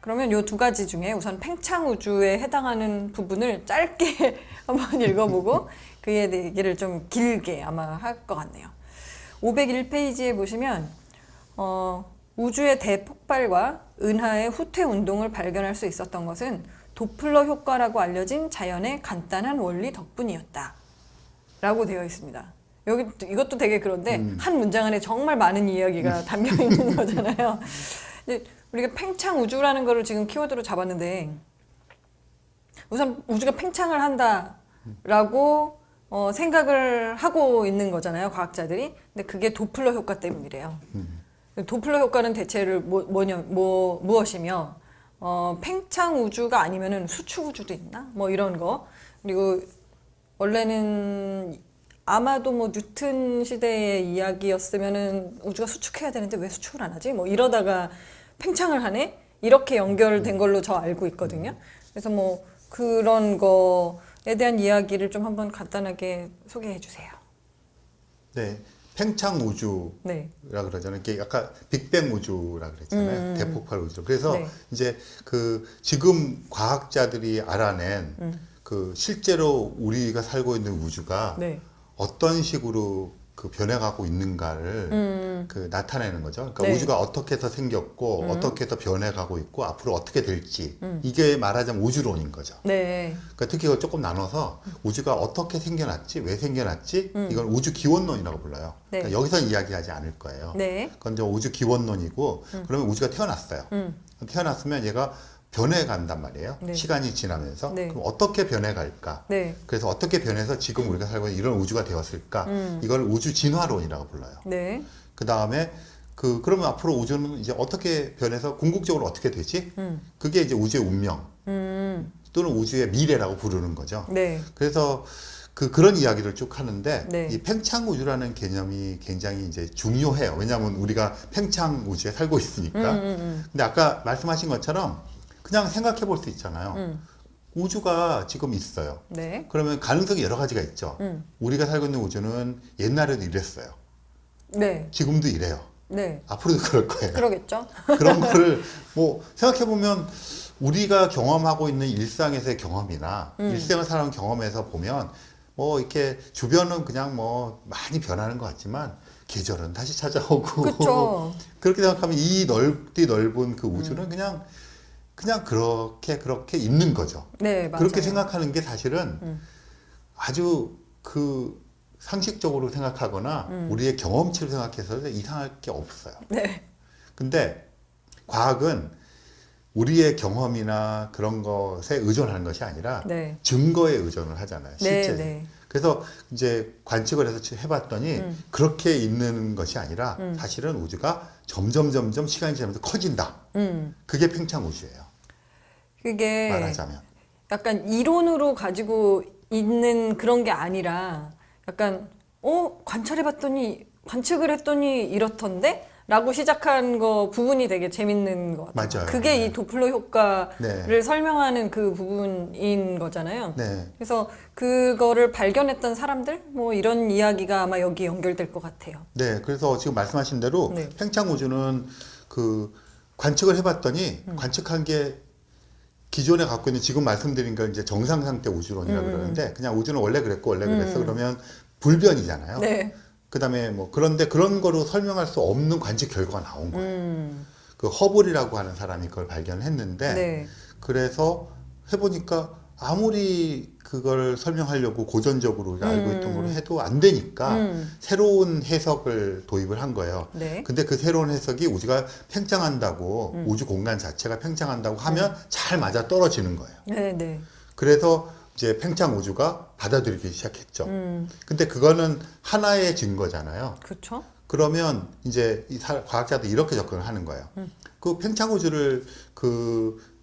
그러면 요 두 가지 중에 우선 팽창 우주에 해당하는 부분을 짧게 한번 읽어보고 그에 대해 얘기를 좀 길게 아마 할 것 같네요. 501페이지에 보시면 우주의 대폭발과 은하의 후퇴 운동을 발견할 수 있었던 것은 도플러 효과라고 알려진 자연의 간단한 원리 덕분이었다 라고 되어 있습니다. 여기 이것도 되게 그런데 한 문장 안에 정말 많은 이야기가 담겨 있는 거잖아요. 우리가 팽창 우주라는 거를 지금 키워드로 잡았는데 우선 우주가 팽창을 한다라고 생각을 하고 있는 거잖아요, 과학자들이. 근데 그게 도플러 효과 때문이래요. 도플러 효과는 대체를 무엇이며 팽창 우주가 아니면은 수축 우주도 있나? 뭐 이런 거. 그리고 원래는 아마도 뭐 뉴턴 시대의 이야기였으면은 우주가 수축해야 되는데 왜 수축을 안 하지? 뭐 이러다가 팽창을 하네? 이렇게 연결된 걸로 저 알고 있거든요. 그래서 뭐 그런 거에 대한 이야기를 좀 한번 간단하게 소개해 주세요. 네, 팽창 우주라 네. 그러잖아요. 이게 아까 빅뱅 우주라 그랬잖아요. 대폭발 우주. 그래서 네. 이제 그 지금 과학자들이 알아낸 그 실제로 우리가 살고 있는 우주가 네. 어떤 식으로 그 변해가고 있는가를 그 나타내는 거죠. 그러니까 네. 우주가 어떻게 해서 생겼고 어떻게 해서 변해가고 있고 앞으로 어떻게 될지 이게 말하자면 우주론인 거죠. 네. 그러니까 특히 이걸 조금 나눠서 우주가 어떻게 생겨났지, 왜 생겨났지, 이건 우주 기원론이라고 불러요. 네. 그러니까 여기서 이야기하지 않을 거예요. 네. 그건 이제 우주 기원론이고, 그러면 우주가 태어났어요. 태어났으면 얘가 변해간단 말이에요. 네. 시간이 지나면서. 네. 그럼 어떻게 변해갈까? 네. 그래서 어떻게 변해서 지금 우리가 살고 있는 이런 우주가 되었을까? 이걸 우주 진화론이라고 불러요. 네. 그 다음에 그러면 앞으로 우주는 이제 어떻게 변해서 궁극적으로 어떻게 되지? 그게 이제 우주의 운명 또는 우주의 미래라고 부르는 거죠. 네. 그래서 그런 이야기를 쭉 하는데 네. 이 팽창 우주라는 개념이 굉장히 이제 중요해요. 왜냐하면 우리가 팽창 우주에 살고 있으니까. 근데 아까 말씀하신 것처럼 그냥 생각해 볼 수 있잖아요. 우주가 지금 있어요. 네. 그러면 가능성이 여러 가지가 있죠. 우리가 살고 있는 우주는 옛날에도 이랬어요. 네. 지금도 이래요. 네. 앞으로도 그럴 거예요. 그러겠죠. 그런 거를 뭐 생각해 보면 우리가 경험하고 있는 일상에서의 경험이나 일생을 살아온 경험에서 보면 뭐 이렇게 주변은 그냥 뭐 많이 변하는 것 같지만 계절은 다시 찾아오고 그쵸. 그렇게 생각하면 이 넓은 그 우주는 그냥 그렇게 있는 거죠. 네, 맞아요. 그렇게 생각하는 게 사실은 아주 그 상식적으로 생각하거나 우리의 경험치를 생각해서 이상할 게 없어요. 네. 근데 과학은 우리의 경험이나 그런 것에 의존하는 것이 아니라 네. 증거에 의존을 하잖아요. 실제. 네. 그래서 이제 관측을 해서 해봤더니 그렇게 있는 것이 아니라 사실은 우주가 점점 시간이 지나면서 커진다. 그게 팽창 우주예요. 그게 말하자면. 약간 이론으로 가지고 있는 그런 게 아니라 약간 관측을 했더니 이렇던데? 라고 시작한 거 부분이 되게 재밌는 것 같아요. 맞아요. 그게 네. 이 도플러 효과를 네. 설명하는 그 부분인 거잖아요. 네. 그래서 그거를 발견했던 사람들 뭐 이런 이야기가 아마 여기 연결될 것 같아요. 네. 그래서 지금 말씀하신 대로 네. 팽창 우주는 그 관측을 해봤더니 관측한 게 기존에 갖고 있는 지금 말씀드린 걸 이제 정상 상태 우주론이라고 그러는데 그냥 우주는 원래 그랬고 원래 그랬어 그러면 불변이잖아요. 네. 그다음에 뭐 그런데 그런 거로 설명할 수 없는 관측 결과가 나온 거예요. 그 허블이라고 하는 사람이 그걸 발견했는데 네. 그래서 해보니까 아무리 그걸 설명하려고 고전적으로 우리가 알고 있던 걸로 해도 안 되니까 새로운 해석을 도입을 한 거예요. 네. 근데 그 새로운 해석이 우주가 팽창한다고 우주 공간 자체가 팽창한다고 하면 잘 맞아 떨어지는 거예요. 네, 네. 그래서 이제 팽창 우주가 받아들이기 시작했죠. 근데 그거는 하나의 증거잖아요. 그렇죠. 그러면 이제 과학자도 이렇게 접근을 하는 거예요. 그 팽창 우주를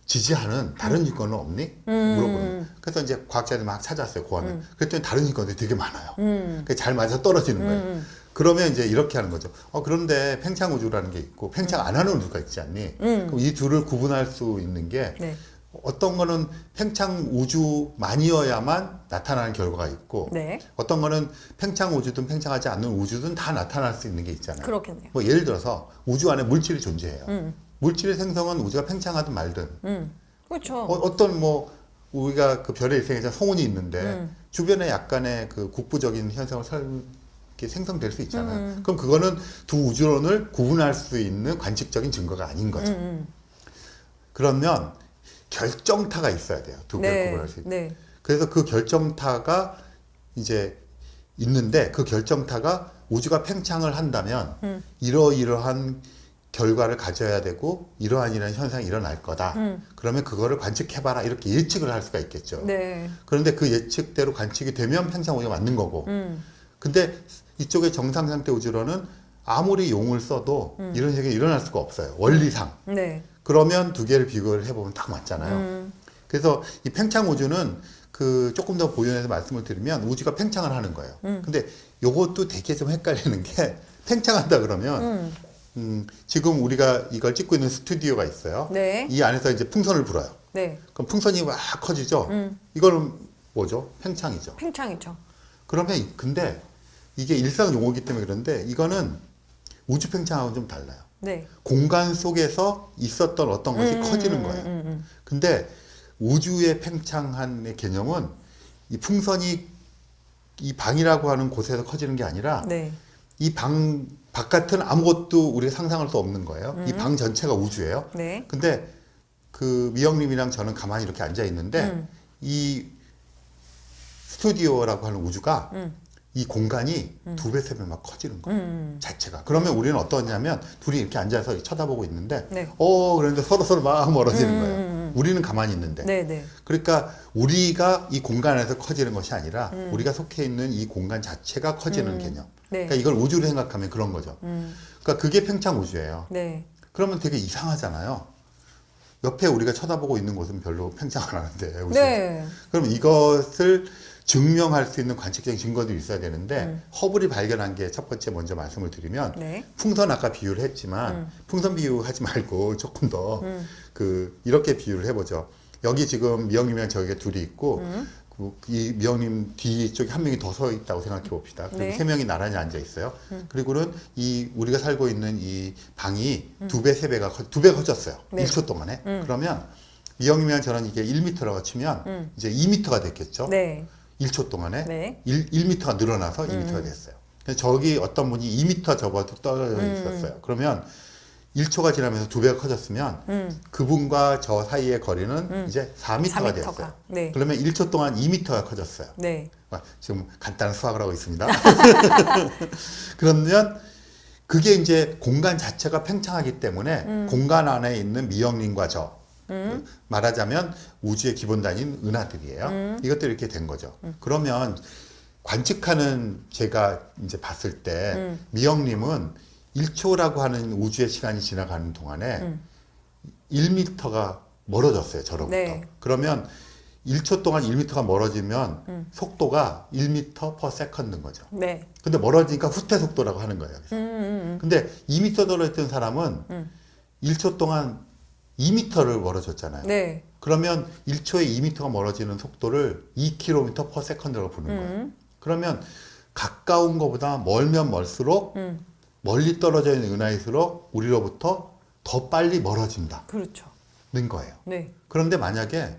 지지하는 다른 증거는 없니? 물어보는 거예요. 그래서 이제 과학자들이 막 찾았어요, 고안을. 그랬더니 다른 증거들이 되게 많아요. 그게 잘 맞아 떨어지는 거예요. 그러면 이제 이렇게 하는 거죠. 그런데 팽창 우주라는 게 있고 팽창 안 하는 우주가 있지 않니? 그럼 이 둘을 구분할 수 있는 게 네. 어떤 거는 팽창 우주만이어야만 나타나는 결과가 있고 네. 어떤 거는 팽창 우주든 팽창하지 않는 우주든 다 나타날 수 있는 게 있잖아요. 그렇겠네요. 뭐 예를 들어서 우주 안에 물질이 존재해요. 물질의 생성은 우주가 팽창하든 말든 그렇죠. 어떤 뭐 우리가 그 별의 일생에서 성운이 있는데 주변에 약간의 그 국부적인 현상을 이렇게 생성될 수 있잖아요. 그럼 그거는 두 우주론을 구분할 수 있는 관측적인 증거가 아닌 거죠. 그러면 결정타가 있어야 돼요. 두 개를 구분할 수 있는. 네. 그래서 그 결정타가 이제 있는데 그 결정타가 우주가 팽창을 한다면 이러이러한 결과를 가져야 되고 이러한 현상이 일어날 거다. 그러면 그거를 관측해봐라 이렇게 예측을 할 수가 있겠죠. 네. 그런데 그 예측대로 관측이 되면 팽창 우주가 맞는 거고. 근데 이쪽의 정상 상태 우주론은 아무리 용을 써도 이런 현상이 일어날 수가 없어요. 원리상. 네. 그러면 두 개를 비교를 해보면 딱 맞잖아요. 그래서 이 팽창 우주는 그 조금 더 보존해서 말씀을 드리면 우주가 팽창을 하는 거예요. 근데 요것도 되게 좀 헷갈리는 게 팽창한다 그러면 지금 우리가 이걸 찍고 있는 스튜디오가 있어요. 네. 이 안에서 이제 풍선을 불어요. 네. 그럼 풍선이 막 커지죠. 이거는 뭐죠? 팽창이죠. 팽창이죠. 그러면 근데 이게 일상 용어이기 때문에 그런데 이거는 우주 팽창하고는 좀 달라요. 네. 공간 속에서 있었던 어떤 것이 커지는 거예요. 근데 우주의 팽창한의 개념은 이 풍선이 이 방이라고 하는 곳에서 커지는 게 아니라 네. 이 방 바깥은 아무것도 우리가 상상할 수 없는 거예요. 이 방 전체가 우주예요. 네. 근데 그 미영님이랑 저는 가만히 이렇게 앉아 있는데 이 스튜디오라고 하는 우주가 이 공간이 두 배, 세 배 막 커지는 거예요. 자체가. 그러면 우리는 어떠냐면 둘이 이렇게 앉아서 쳐다보고 있는데, 네. 그런데 서로 막 멀어지는 거예요. 우리는 가만히 있는데. 네. 네. 그러니까 우리가 이 공간 안에서 커지는 것이 아니라 우리가 속해 있는 이 공간 자체가 커지는 개념. 네. 그러니까 이걸 우주로 생각하면 그런 거죠. 그러니까 그게 팽창 우주예요. 네. 그러면 되게 이상하잖아요. 옆에 우리가 쳐다보고 있는 곳은 별로 팽창 안 하는데. 우주. 네. 그럼 이것을 증명할 수 있는 관측적인 증거들이 있어야 되는데 허블이 발견한 게 첫 번째 먼저 말씀을 드리면 네. 풍선 아까 비유를 했지만 풍선 비유하지 말고 조금 더 이렇게 비유를 해보죠. 여기 지금 미영님이랑 저기가 둘이 있고 이 미영님 뒤쪽에 한 명이 더 서 있다고 생각해 봅시다. 그리고 네. 세 명이 나란히 앉아 있어요. 그리고는 이 우리가 살고 있는 이 방이 두 배, 세 배가 두 배가 커졌어요. 네. 1초 동안에. 그러면 미영님이랑 저는 이게 1m라고 치면 이제 2m가 됐겠죠. 네. 1초 동안에 네. 1m가 늘어나서 2m가 됐어요. 그래서 저기 어떤 분이 2m 저보다 떨어져 있었어요. 그러면 1초가 지나면서 두 배가 커졌으면 그분과 저 사이의 거리는 이제 4m가 됐어요. 네. 그러면 1초 동안 2m가 커졌어요. 네. 지금 간단한 수학을 하고 있습니다. 그러면 그게 이제 공간 자체가 팽창하기 때문에 공간 안에 있는 미영님과 저 말하자면 우주의 기본 단위인 은하들이에요. 이것들이 이렇게 된 거죠. 그러면 관측하는 제가 이제 봤을 때 미영님은 1초라고 하는 우주의 시간이 지나가는 동안에 1m가 멀어졌어요. 저로부터. 네. 그러면 1초 동안 1m가 멀어지면 속도가 1m per second인 거죠. 네. 근데 멀어지니까 후퇴 속도라고 하는 거예요. 그래서. 근데 2m 떨어졌던 사람은 1초 동안 2m를 멀어졌잖아요. 네. 그러면 1초에 2m가 멀어지는 속도를 2km per second라고 부르는 거예요. 그러면 가까운 것보다 멀면 멀수록 멀리 떨어져 있는 은하일수록 우리로부터 더 빨리 멀어진다는 그렇죠. 거예요. 네. 그런데 만약에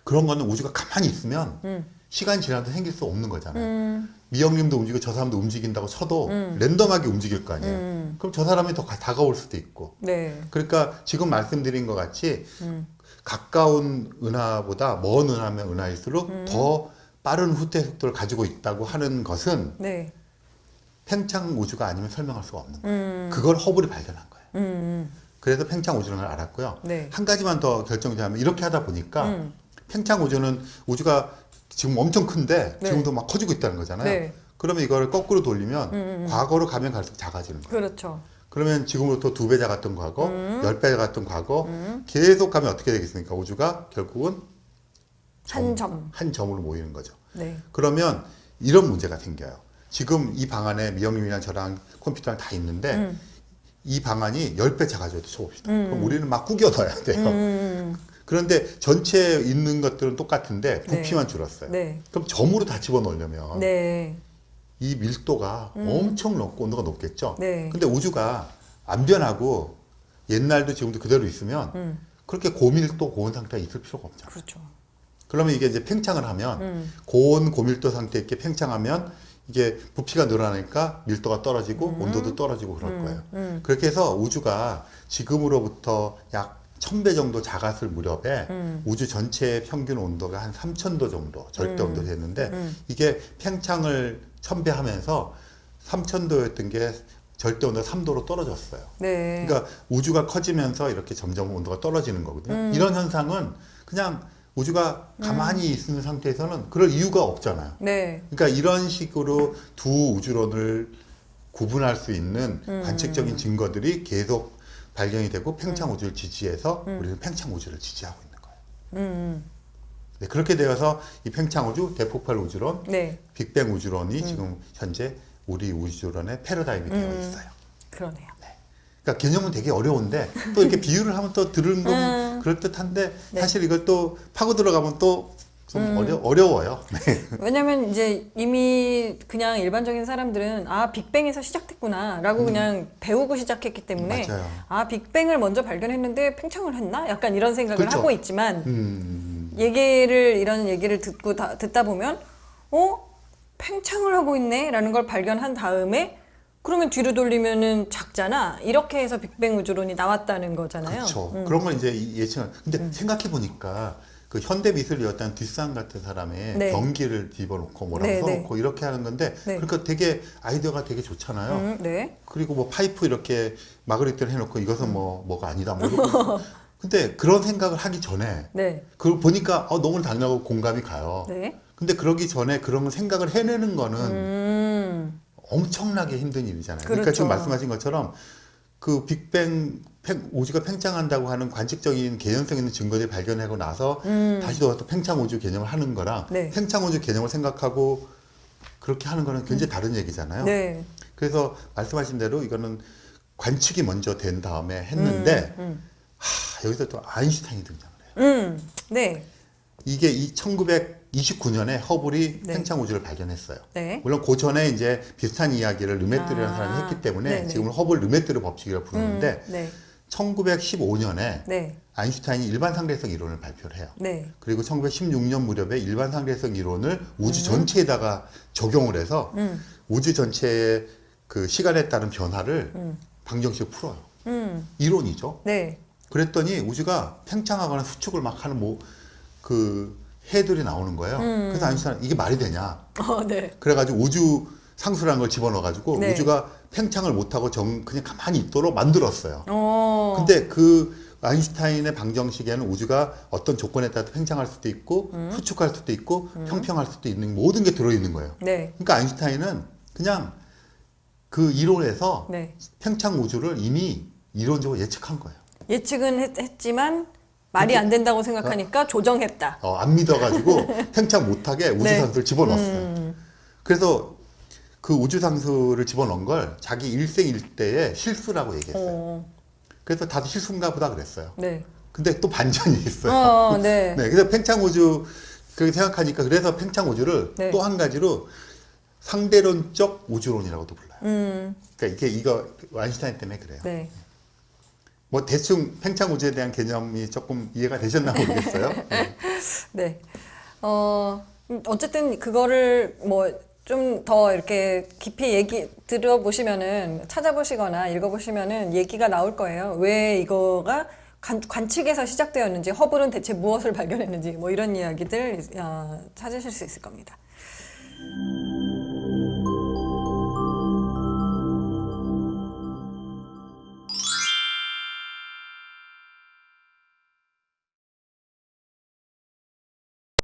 그런 거는 우주가 가만히 있으면 시간이 지나도 생길 수 없는 거잖아요. 미영님도 움직이고 저 사람도 움직인다고 쳐도 랜덤하게 움직일 거 아니에요. 그럼 저 사람이 더 다가올 수도 있고. 네. 그러니까 지금 말씀드린 것 같이 가까운 은하보다 먼 은하면 은하일수록 더 빠른 후퇴 속도를 가지고 있다고 하는 것은 네. 팽창 우주가 아니면 설명할 수가 없는 거예요. 그걸 허블이 발견한 거예요. 그래서 팽창 우주론을 알았고요. 네. 한 가지만 더 결정하면 이렇게 하다 보니까 팽창 우주는 우주가 지금 엄청 큰데 네. 지금도 막 커지고 있다는 거잖아요. 네. 그러면 이거를 거꾸로 돌리면 과거로 가면 갈수록 작아지는 거예요. 그렇죠. 그러면 지금부터 2배 작았던 과거, 10배 작았던 과거 계속 가면 어떻게 되겠습니까? 우주가 결국은 한 점. 한 점으로 모이는 거죠. 네. 그러면 이런 문제가 생겨요. 지금 이 방 안에 미영님이랑 저랑 컴퓨터랑 다 있는데 이 방안이 10배 작아져도 쳐봅시다. 그럼 우리는 막 구겨 넣어야 돼요. 그런데 전체에 있는 것들은 똑같은데 부피만 줄었어요. 네. 그럼 점으로 다 집어넣으려면 네. 이 밀도가 엄청 높고 온도가 높겠죠. 네. 근데 우주가 안 변하고 옛날도 지금도 그대로 있으면 그렇게 고밀도 고온 상태가 있을 필요가 없잖아요. 그렇죠. 그러면 이게 이제 팽창을 하면 고온 고밀도 상태 있게 팽창하면 이게 부피가 늘어나니까 밀도가 떨어지고 온도도 떨어지고 그럴 거예요. 그렇게 해서 우주가 지금으로부터 약 1000배 정도 작았을 무렵에 우주 전체의 평균 온도가 한 3000도 정도 절대 온도 됐는데 이게 팽창을 1000배 하면서 3000도였던 게 절대 온도가 3도로 떨어졌어요. 네. 그러니까 우주가 커지면서 이렇게 점점 온도가 떨어지는 거거든요. 이런 현상은 그냥 우주가 가만히 있는 상태에서는 그럴 이유가 없잖아요. 네. 그러니까 이런 식으로 두 우주론을 구분할 수 있는 관측적인 증거들이 계속 발견이 되고 팽창 우주를 지지해서 우리는 팽창 우주를 지지하고 있는 거예요. 네, 그렇게 되어서 이 팽창 우주, 대폭발 우주론, 네. 빅뱅 우주론이 지금 현재 우리 우주론의 패러다임이 되어 있어요. 그러네요. 그러니까 개념은 되게 어려운데 또 이렇게 비유를 하면 또 들은 건 그럴듯한데 네. 사실 이걸 또 파고 들어가면 또 좀 어려워요. 네. 왜냐면 이제 이미 그냥 일반적인 사람들은 아 빅뱅에서 시작됐구나라고 그냥 배우고 시작했기 때문에 맞아요. 아 빅뱅을 먼저 발견했는데 팽창을 했나? 약간 이런 생각을 그렇죠. 하고 있지만 이런 얘기를 듣다 보면 팽창을 하고 있네라는 걸 발견한 다음에 그러면 뒤로 돌리면은 작잖아. 이렇게 해서 빅뱅 우주론이 나왔다는 거잖아요. 그렇죠. 그런 건 이제 예측을. 근데 생각해 보니까 그 현대 미술이었던 뒷산 같은 사람의 네. 경기를 집어넣고 뭐라고 네, 써놓고 이렇게 하는 건데 네. 그러니까 되게 아이디어가 되게 좋잖아요. 네. 그리고 뭐 파이프 이렇게 마그리트를 해놓고 이것은 뭐가 아니다. 뭐 이러고. 근데 그런 생각을 하기 전에 네. 그걸 보니까 너무 당연하고 공감이 가요. 네. 근데 그러기 전에 그런 걸 생각을 해내는 거는 엄청나게 힘든 일이잖아요. 그러니까 그렇죠. 지금 말씀하신 것처럼 그 빅뱅 우주가 팽창한다고 하는 관측적인 개연성 있는 증거들을 발견하고 나서 다시 또 팽창 우주 개념을 하는 거랑 네. 팽창 우주 개념을 생각하고 그렇게 하는 거는 굉장히 다른 얘기잖아요. 네. 그래서 말씀하신 대로 이거는 관측이 먼저 된 다음에 했는데 여기서 또 아인슈타인이 등장을 해요. 네. 이게 1929년에 허블이 네. 팽창 우주를 발견했어요. 네. 물론 그 전에 이제 비슷한 이야기를 르메트르라는 사람이 했기 때문에 네네. 지금은 허블 르메트르 법칙이라고 부르는데 네. 1915년에 네. 아인슈타인이 일반 상대성 이론을 발표를 해요. 네. 그리고 1916년 무렵에 일반 상대성 이론을 우주 전체에다가 적용을 해서 우주 전체의 그 시간에 따른 변화를 방정식으로 풀어요. 이론이죠. 네. 그랬더니 우주가 팽창하거나 수축을 막 하는 그 해들이 나오는 거예요. 그래서 아인슈타인 이게 말이 되냐? 네. 그래가지고 우주 상수라는 걸 집어넣어가지고 네. 우주가 팽창을 못하고 그냥 가만히 있도록 만들었어요. 어. 근데 그 아인슈타인의 방정식에는 우주가 어떤 조건에 따라 팽창할 수도 있고 수축할 수도 있고 평평할 수도 있는 모든 게 들어있는 거예요. 네. 그러니까 아인슈타인은 그냥 그 이론에서 네. 팽창 우주를 이미 이론적으로 예측한 거예요. 예측은 했지만 말이 안 된다고 생각하니까 조정했다. 안 믿어가지고 팽창 못하게 우주상수를 집어넣었어요. 그래서 그 우주상수를 집어넣은 걸 자기 일생일대의 실수라고 얘기했어요. 그래서 다들 실수인가 보다 그랬어요. 네. 근데 또 반전이 있어요. 네. 네, 그래서 팽창 우주 그렇게 생각하니까 그래서 팽창 우주를 네. 또 한 가지로 상대론적 우주론이라고도 불러요. 그러니까 이거 아인슈타인 때문에 그래요. 네. 뭐 대충 팽창 우주에 대한 개념이 조금 이해가 되셨나 모르겠어요. 네. 네. 어쨌든 그거를 뭐 좀 더 이렇게 깊이 들어보시면은 찾아보시거나 읽어보시면은 얘기가 나올 거예요. 왜 이거가 관측에서 시작되었는지, 허블은 대체 무엇을 발견했는지, 뭐 이런 이야기들 찾으실 수 있을 겁니다.